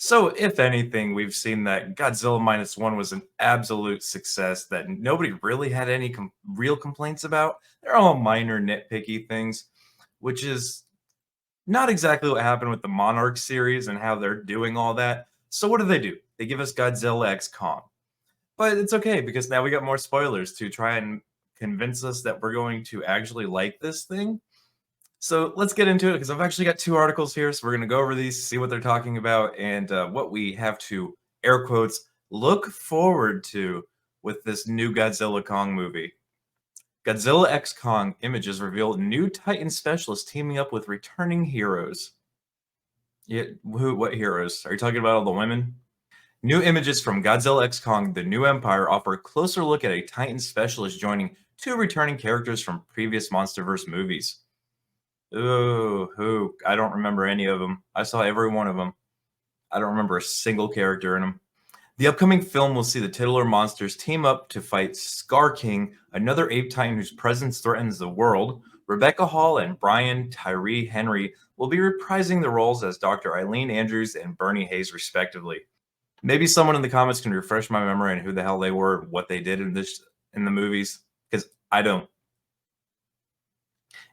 So, if anything, we've seen that Godzilla minus one was an absolute success that nobody really had any real complaints about. They're all minor nitpicky things, which is not exactly what happened with the Monarch series and how they're doing all that. So, what do? They give us Godzilla X Kong. But it's okay because now we got more spoilers to try and convince us that we're going to actually like this thing. So let's get into it because I've actually got two articles here. So we're going to go over these, see what they're talking about, and what we have to, air quotes, look forward to with this new Godzilla Kong movie. Godzilla X Kong images reveal new Titan specialists teaming up with returning heroes. Yeah, what heroes? Are you talking about all the women? New images from Godzilla X Kong: The New Empire offer a closer look at a Titan specialist joining two returning characters from previous MonsterVerse movies. Ooh, who? I don't remember any of them. I saw every one of them. I don't remember a single character in them. The upcoming film will see the titular monsters team up to fight Scar King, another ape titan whose presence threatens the world. Rebecca Hall and Brian Tyree Henry will be reprising the roles as Dr. Eileen Andrews and Bernie Hayes, respectively. Maybe someone in the comments can refresh my memory on who the hell they were, what they did in the movies, because I don't.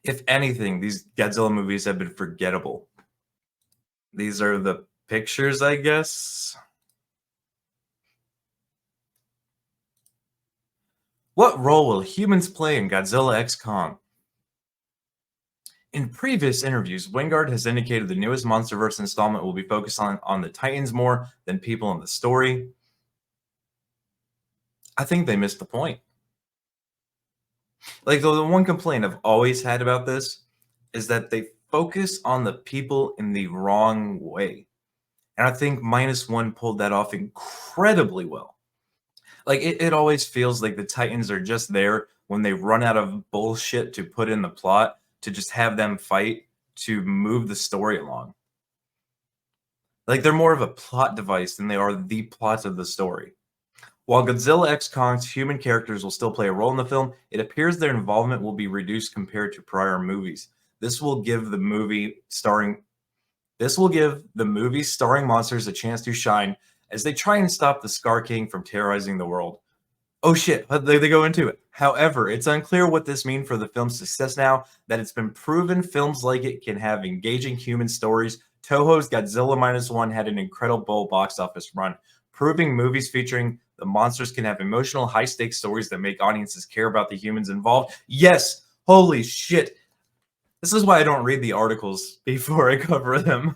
If anything, these Godzilla movies have been forgettable. These are the pictures, I guess. What role will humans play in Godzilla X Kong? In previous interviews, Wingard has indicated the newest MonsterVerse installment will be focused on the Titans more than people in the story. I think they missed the point. Like, the one complaint I've always had about this is that they focus on the people in the wrong way. And I think minus one pulled that off incredibly well. Like, it always feels like the Titans are just there when they run out of bullshit to put in the plot to just have them fight to move the story along. Like, they're more of a plot device than they are the plot of the story. While Godzilla X Kong's human characters will still play a role in the film, it appears their involvement will be reduced compared to prior movies. This will give the movie starring monsters a chance to shine as they try and stop the Scar King from terrorizing the world. Oh shit, they go into it. However, it's unclear what this means for the film's success now that it's been proven films like it can have engaging human stories. Toho's Godzilla Minus One had an incredible box office run, proving movies featuring the monsters can have emotional, high-stakes stories that make audiences care about the humans involved. Yes! Holy shit! This is why I don't read the articles before I cover them.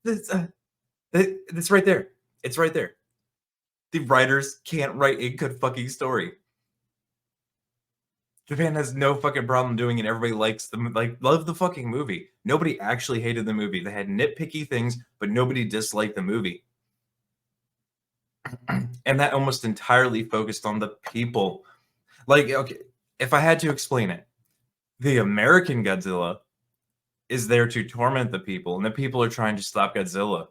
It's right there. It's right there. The writers can't write a good fucking story. Japan has no fucking problem doing it. Everybody likes them, love the fucking movie. Nobody actually hated the movie. They had nitpicky things, but nobody disliked the movie. And that almost entirely focused on the people. Like, okay, if I had to explain it, the American Godzilla is there to torment the people, and the people are trying to stop Godzilla.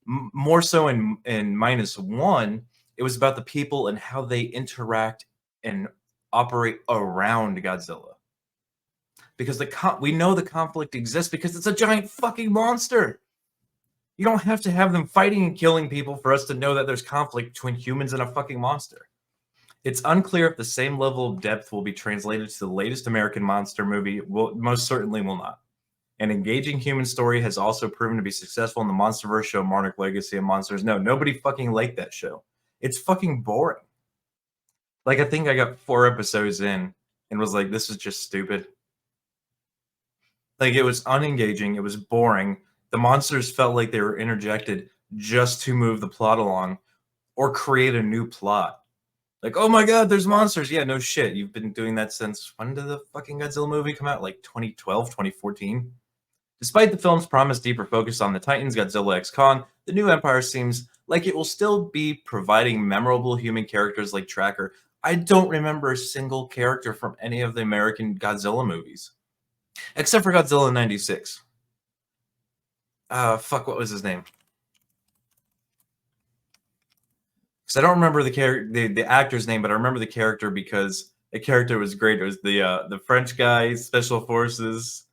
More so in minus one, it was about the people and how they interact and operate around Godzilla. Because we know the conflict exists because it's a giant fucking monster. You don't have to have them fighting and killing people for us to know that there's conflict between humans and a fucking monster. It's unclear if the same level of depth will be translated to the latest American monster movie. Most certainly will not. An engaging human story has also proven to be successful in the MonsterVerse show Monarch Legacy of Monsters. No, nobody fucking liked that show. It's fucking boring. Like, I think I got 4 episodes in and was like, this is just stupid. Like, it was unengaging. It was boring. The monsters felt like they were interjected just to move the plot along or create a new plot. Like, oh my god, there's monsters. Yeah, no shit. You've been doing that since when did the fucking Godzilla movie come out? Like 2012, 2014? Despite the film's promised deeper focus on the Titans, Godzilla X Kong, the new Empire seems like it will still be providing memorable human characters like Tracker. I don't remember a single character from any of the American Godzilla movies. Except for Godzilla 96. Fuck, what was his name? Because I don't remember the actor's name, but I remember the character because the character was great. It was the French guy, Special Forces.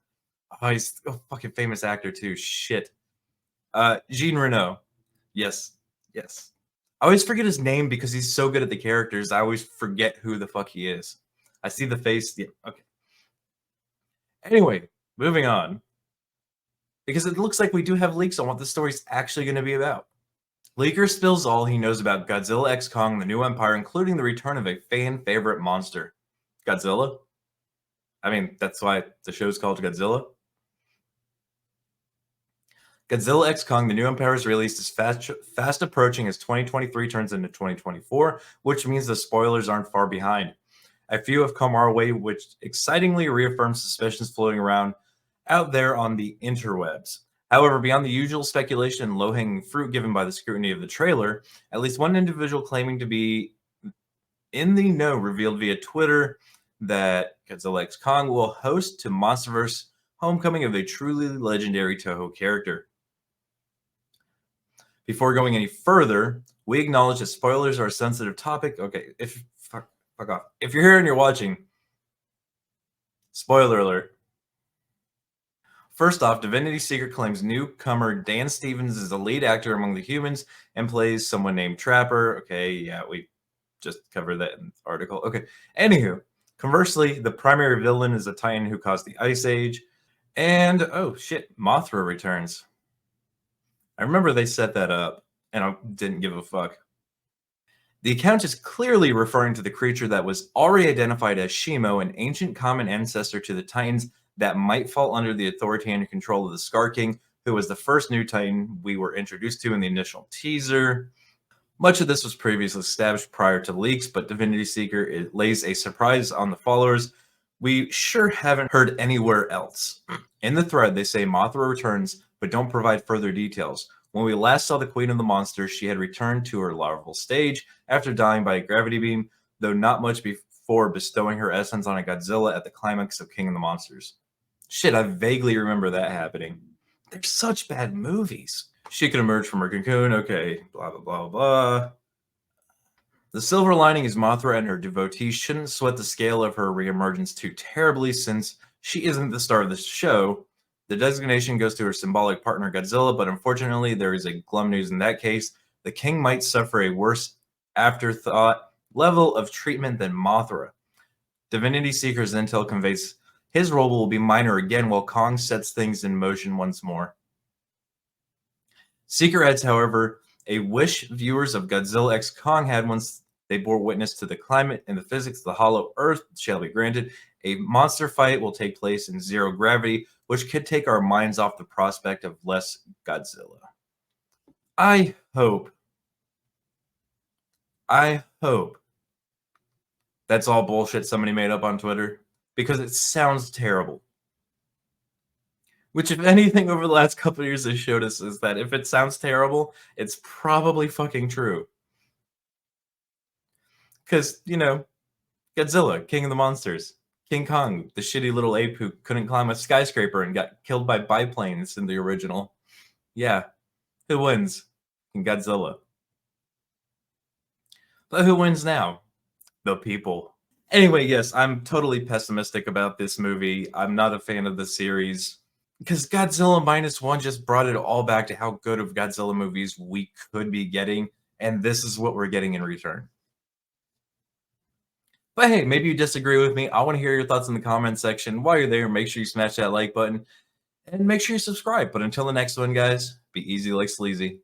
Oh, he's a fucking famous actor too. Shit. Jean Reno. Yes, yes. I always forget his name because he's so good at the characters. I always forget who the fuck he is. I see the face. Yeah, okay. Anyway, moving on because it looks like we do have leaks on what the story's actually going to be about. Leaker spills all he knows about Godzilla X Kong: The New Empire, including the return of a fan favorite monster, Godzilla. I mean, that's why the show's called Godzilla. Godzilla X Kong: The New Empire is released as fast approaching as 2023 turns into 2024, which means the spoilers aren't far behind. A few have come our way, which excitingly reaffirms suspicions floating around out there on the interwebs. However, beyond the usual speculation and low hanging fruit given by the scrutiny of the trailer, at least one individual claiming to be in the know revealed via Twitter that Godzilla X Kong will host to MonsterVerse Homecoming of a truly legendary Toho character. Before going any further, we acknowledge that spoilers are a sensitive topic. Okay, if fuck off. If you're here and you're watching, spoiler alert. First off, Divinity Secret claims newcomer Dan Stevens is the lead actor among the humans and plays someone named Trapper. Okay, yeah, we just covered that in the article. Okay, anywho, conversely, the primary villain is a Titan who caused the Ice Age. And, oh shit, Mothra returns. I remember they set that up, and I didn't give a fuck. The account is clearly referring to the creature that was already identified as Shimo, an ancient common ancestor to the Titans that might fall under the authority and control of the Scar King, who was the first new Titan we were introduced to in the initial teaser. Much of this was previously established prior to leaks, but Divinity Seeker it lays a surprise on the followers we sure haven't heard anywhere else. In the thread, they say Mothra returns, but don't provide further details. When we last saw the Queen of the Monsters, she had returned to her larval stage after dying by a gravity beam, though not much before bestowing her essence on a Godzilla at the climax of King of the Monsters. Shit, I vaguely remember that happening. They're such bad movies. She could emerge from her cocoon, okay, blah, blah, blah, blah. The silver lining is Mothra and her devotees shouldn't sweat the scale of her reemergence too terribly since she isn't the star of the show. The designation goes to her symbolic partner Godzilla, but unfortunately there is a glum news in that case. The king might suffer a worse afterthought level of treatment than Mothra. Divinity Seeker's intel conveys his role will be minor again while Kong sets things in motion once more. Seeker adds, however, a wish viewers of Godzilla X Kong had once they bore witness to the climate and the physics of the hollow earth shall be granted. A monster fight will take place in zero gravity, which could take our minds off the prospect of less Godzilla. I hope that's all bullshit somebody made up on Twitter because it sounds terrible. Which, if anything, over the last couple of years has showed us is that if it sounds terrible, it's probably fucking true. Because, you know, Godzilla, King of the Monsters. King Kong, the shitty little ape who couldn't climb a skyscraper and got killed by biplanes in the original. Yeah. Who wins? Godzilla. But who wins now? The people. Anyway, yes, I'm totally pessimistic about this movie. I'm not a fan of the series. Because Godzilla -1 just brought it all back to how good of Godzilla movies we could be getting, and this is what we're getting in return. But hey, maybe you disagree with me. I want to hear your thoughts in the comment section. While you're there, make sure you smash that like button and make sure you subscribe. But until the next one, guys, be easy like sleazy.